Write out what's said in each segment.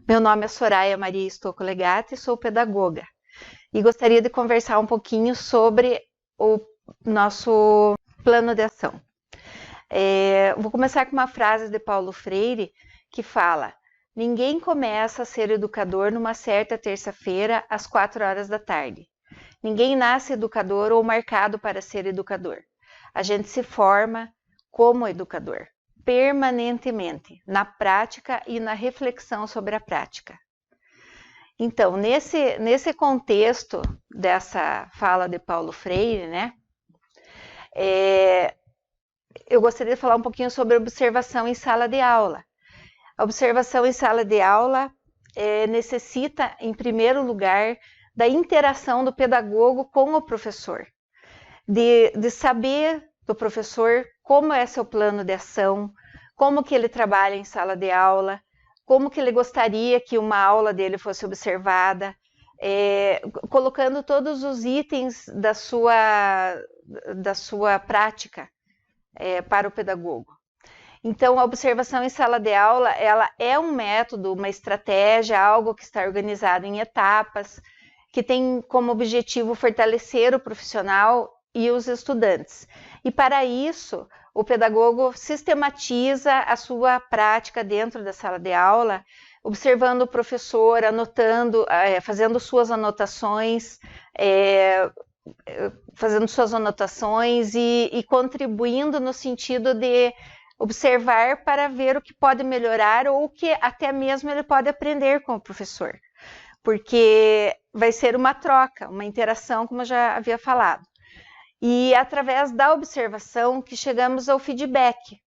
Meu nome é Soraya Maria Stocco Legatti, sou pedagoga e gostaria de conversar um pouquinho sobre o nosso plano de ação. Vou começar com uma frase de Paulo Freire que fala: ninguém começa a ser educador numa certa terça-feira às 4 horas da tarde. Ninguém nasce educador ou marcado para ser educador. A gente se forma como educador, permanentemente, na prática e na reflexão sobre a prática. Então, nesse contexto dessa fala de Paulo Freire, né, eu gostaria de falar um pouquinho sobre observação em sala de aula. A observação em sala de aula necessita, em primeiro lugar, da interação do pedagogo com o professor, de saber do professor como é seu plano de ação, como que ele trabalha em sala de aula, como que ele gostaria que uma aula dele fosse observada, colocando todos os itens da sua prática para o pedagogo. Então, a observação em sala de aula, ela é um método, uma estratégia, algo que está organizado em etapas, que tem como objetivo fortalecer o profissional e os estudantes. E para isso, o pedagogo sistematiza a sua prática dentro da sala de aula, observando o professor, anotando, fazendo suas anotações, e contribuindo no sentido de observar para ver o que pode melhorar ou o que até mesmo ele pode aprender com o professor. Porque vai ser uma troca, uma interação, como eu já havia falado. E através da observação que chegamos ao feedback,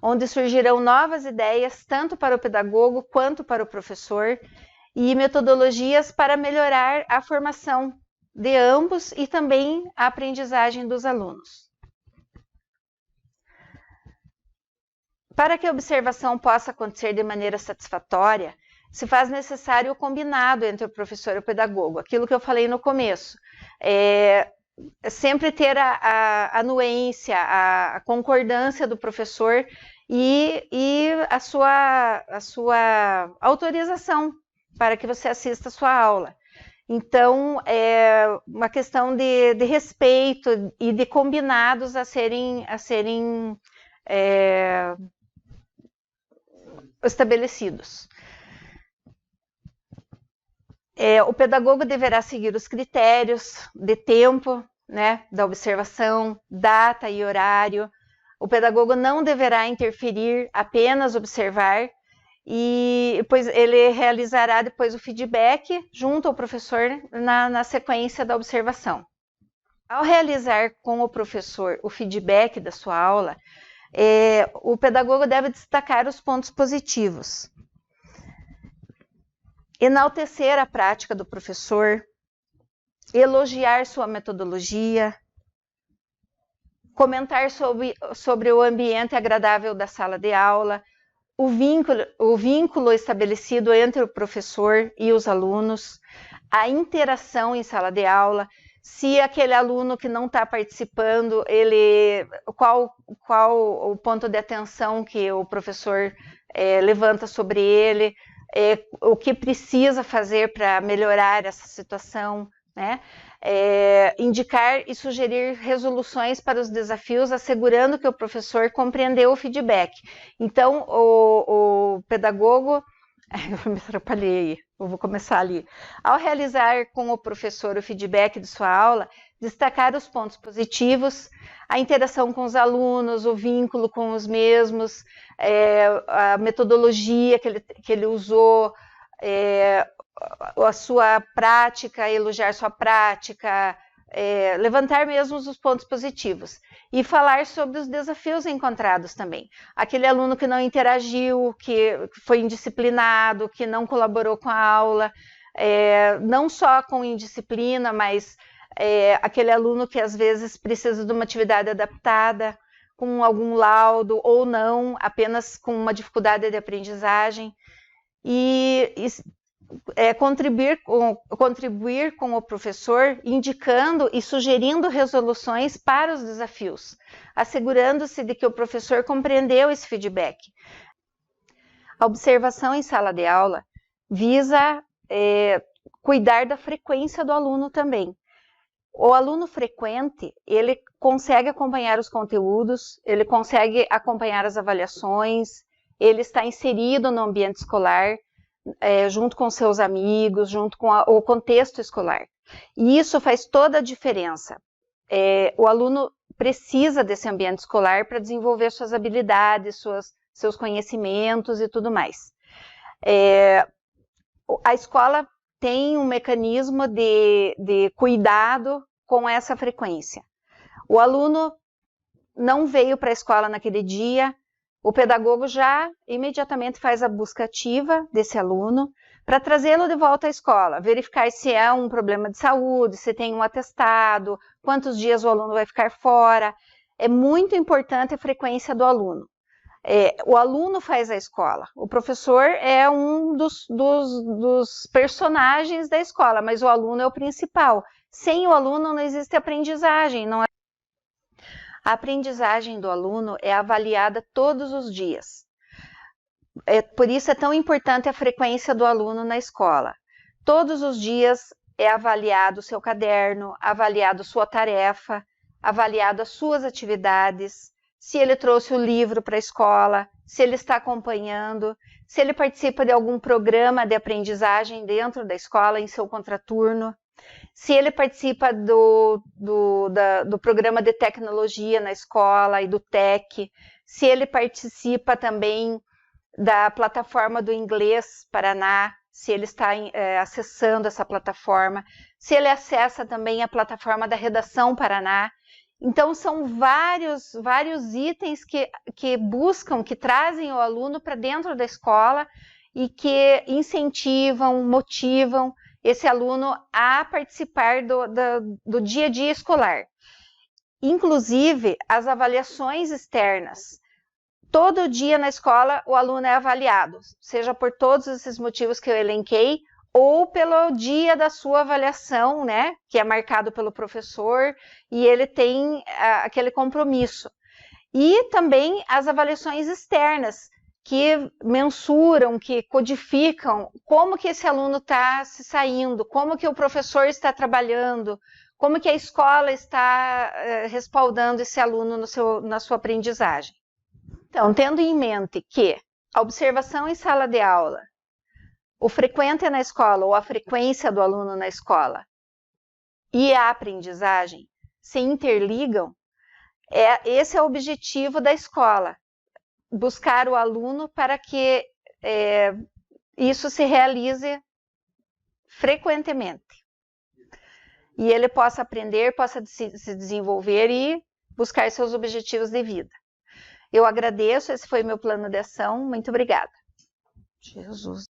onde surgirão novas ideias tanto para o pedagogo quanto para o professor e metodologias para melhorar a formação de ambos e também a aprendizagem dos alunos. Para que a observação possa acontecer de maneira satisfatória, se faz necessário o combinado entre o professor e o pedagogo, aquilo que eu falei no começo. Sempre ter a anuência, a concordância do professor e a sua autorização para que você assista a sua aula. Então, é uma questão de respeito e de combinados a serem estabelecidos. O pedagogo deverá seguir os critérios de tempo, né, da observação, data e horário. O pedagogo não deverá interferir, apenas observar, e depois ele realizará depois o feedback junto ao professor na sequência da observação. Ao realizar com o professor o feedback da sua aula, o pedagogo deve destacar os pontos positivos, enaltecer a prática do professor, elogiar sua metodologia, comentar sobre o ambiente agradável da sala de aula, o vínculo estabelecido entre o professor e os alunos, a interação em sala de aula, se aquele aluno que não está participando, qual o ponto de atenção que o professor levanta sobre ele, o que precisa fazer para melhorar essa situação, né? Indicar e sugerir resoluções para os desafios, assegurando que o professor compreendeu o feedback. Então, o pedagogo... Eu me atrapalhei, eu vou começar ali. Ao realizar com o professor o feedback de sua aula, destacar os pontos positivos, a interação com os alunos, o vínculo com os mesmos, a metodologia que ele usou, a sua prática, elogiar sua prática, levantar mesmo os pontos positivos e falar sobre os desafios encontrados também. Aquele aluno que não interagiu, que foi indisciplinado, que não colaborou com a aula, não só com indisciplina, mas aquele aluno que às vezes precisa de uma atividade adaptada, com algum laudo ou não, apenas com uma dificuldade de aprendizagem, e contribuir com o professor, indicando e sugerindo resoluções para os desafios, assegurando-se de que o professor compreendeu esse feedback. A observação em sala de aula visa cuidar da frequência do aluno também. O aluno frequente, ele consegue acompanhar os conteúdos, ele consegue acompanhar as avaliações, ele está inserido no ambiente escolar, junto com seus amigos, junto com o contexto escolar. E isso faz toda a diferença. O aluno precisa desse ambiente escolar para desenvolver suas habilidades, seus conhecimentos e tudo mais. A escola tem um mecanismo de cuidado com essa frequência. O aluno não veio para a escola naquele dia, o pedagogo já imediatamente faz a busca ativa desse aluno para trazê-lo de volta à escola, verificar se é um problema de saúde, se tem um atestado, quantos dias o aluno vai ficar fora. É muito importante a frequência do aluno. O aluno faz a escola, o professor é um dos personagens da escola, mas o aluno é o principal. Sem o aluno não existe aprendizagem. A aprendizagem do aluno é avaliada todos os dias. Por isso é tão importante a frequência do aluno na escola. Todos os dias é avaliado o seu caderno, avaliado sua tarefa, avaliado as suas atividades, se ele trouxe o livro para a escola, se ele está acompanhando, se ele participa de algum programa de aprendizagem dentro da escola, em seu contraturno, se ele participa do programa de tecnologia na escola e do TEC, se ele participa também da plataforma do Inglês Paraná, se ele está acessando essa plataforma, se ele acessa também a plataforma da Redação Paraná. Então, são vários itens que buscam, que trazem o aluno para dentro da escola e que incentivam, motivam esse aluno a participar do dia a dia escolar. Inclusive, as avaliações externas. Todo dia na escola o aluno é avaliado, seja por todos esses motivos que eu elenquei, ou pelo dia da sua avaliação, né, que é marcado pelo professor, e ele tem aquele compromisso. E também as avaliações externas, que mensuram, que codificam como que esse aluno está se saindo, como que o professor está trabalhando, como que a escola está respaldando esse aluno na sua aprendizagem. Então, tendo em mente que a observação em sala de aula, o frequente na escola ou a frequência do aluno na escola e a aprendizagem se interligam, esse é o objetivo da escola, buscar o aluno para que isso se realize frequentemente. E ele possa aprender, possa se desenvolver e buscar seus objetivos de vida. Eu agradeço, esse foi meu plano de ação, muito obrigada. Jesus.